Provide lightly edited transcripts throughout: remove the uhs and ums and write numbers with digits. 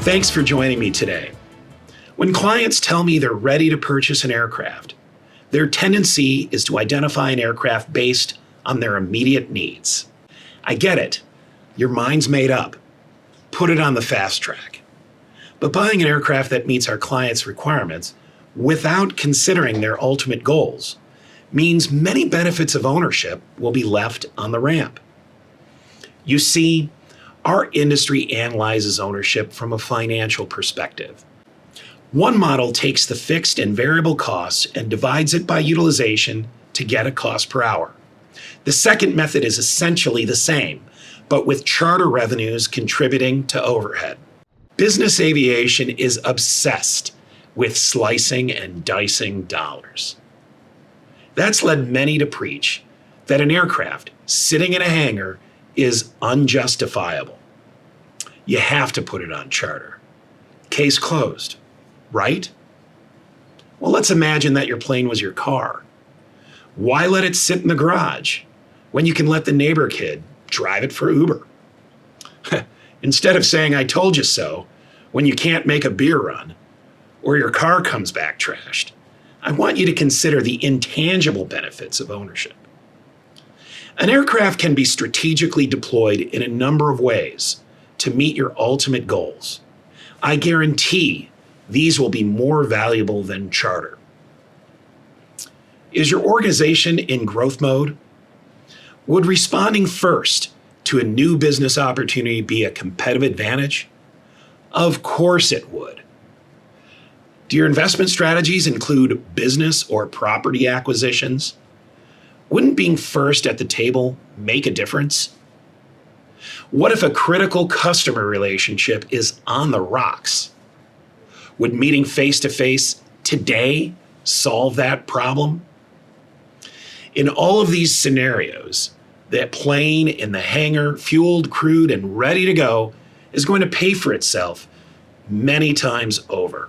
Thanks for joining me today. When clients tell me they're ready to purchase an aircraft, their tendency is to identify an aircraft based on their immediate needs. I get it. Your mind's made up. Put it on the fast track. But buying an aircraft that meets our clients' requirements without considering their ultimate goals means many benefits of ownership will be left on the ramp. You see, our industry analyzes ownership from a financial perspective. One model takes the fixed and variable costs and divides it by utilization to get a cost per hour. The second method is essentially the same, but with charter revenues contributing to overhead. Business aviation is obsessed with slicing and dicing dollars. That's led many to preach that an aircraft sitting in a hangar is unjustifiable. You have to put it on charter. Case closed, right? Well, let's imagine that your plane was your car. Why let it sit in the garage when you can let the neighbor kid drive it for Uber? Instead of saying, "I told you so," when you can't make a beer run or your car comes back trashed, I want you to consider the intangible benefits of ownership. An aircraft can be strategically deployed in a number of ways to meet your ultimate goals. I guarantee these will be more valuable than charter. Is your organization in growth mode? Would responding first to a new business opportunity be a competitive advantage? Of course it would. Do your investment strategies include business or property acquisitions? Wouldn't being first at the table make a difference? What if a critical customer relationship is on the rocks? Would meeting face-to-face today solve that problem? In all of these scenarios, that plane in the hangar, fueled, crewed, and ready to go, is going to pay for itself many times over.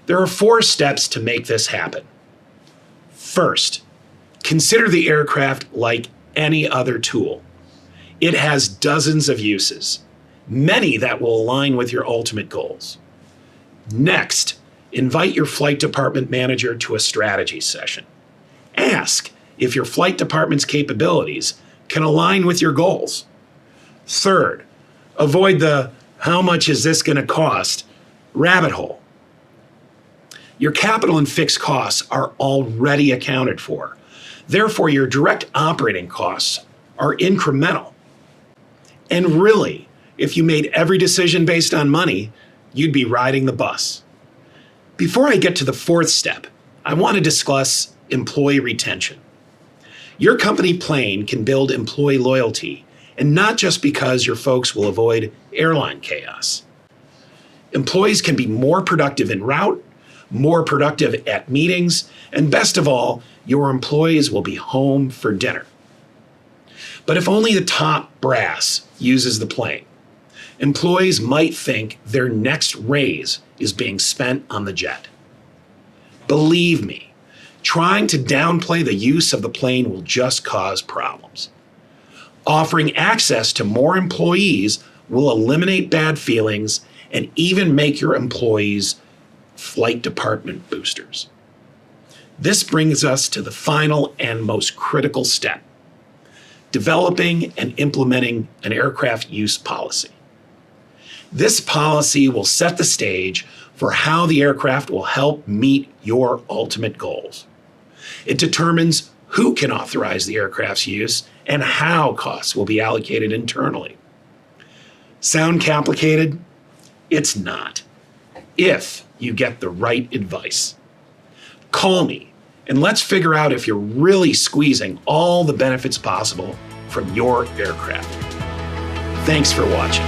There are 4 steps to make this happen. First, consider the aircraft like any other tool. It has dozens of uses, many that will align with your ultimate goals. Next, invite your flight department manager to a strategy session. Ask if your flight department's capabilities can align with your goals. Third, avoid the "how much is this going to cost" rabbit hole. Your capital and fixed costs are already accounted for. Therefore, your direct operating costs are incremental. And really, if you made every decision based on money, you'd be riding the bus. Before I get to the 4th step, I want to discuss employee retention. Your company plane can build employee loyalty, and not just because your folks will avoid airline chaos. Employees can be more productive en route, more productive at meetings, and best of all, your employees will be home for dinner. But if only the top brass uses the plane, employees might think their next raise is being spent on the jet. Believe me, trying to downplay the use of the plane will just cause problems. Offering access to more employees will eliminate bad feelings and even make your employees flight department boosters. This brings us to the final and most critical step: developing and implementing an aircraft use policy. This policy will set the stage for how the aircraft will help meet your ultimate goals. It determines who can authorize the aircraft's use and how costs will be allocated internally. Sound complicated? It's not, if you get the right advice. Call me and let's figure out if you're really squeezing all the benefits possible from your aircraft. Thanks for watching.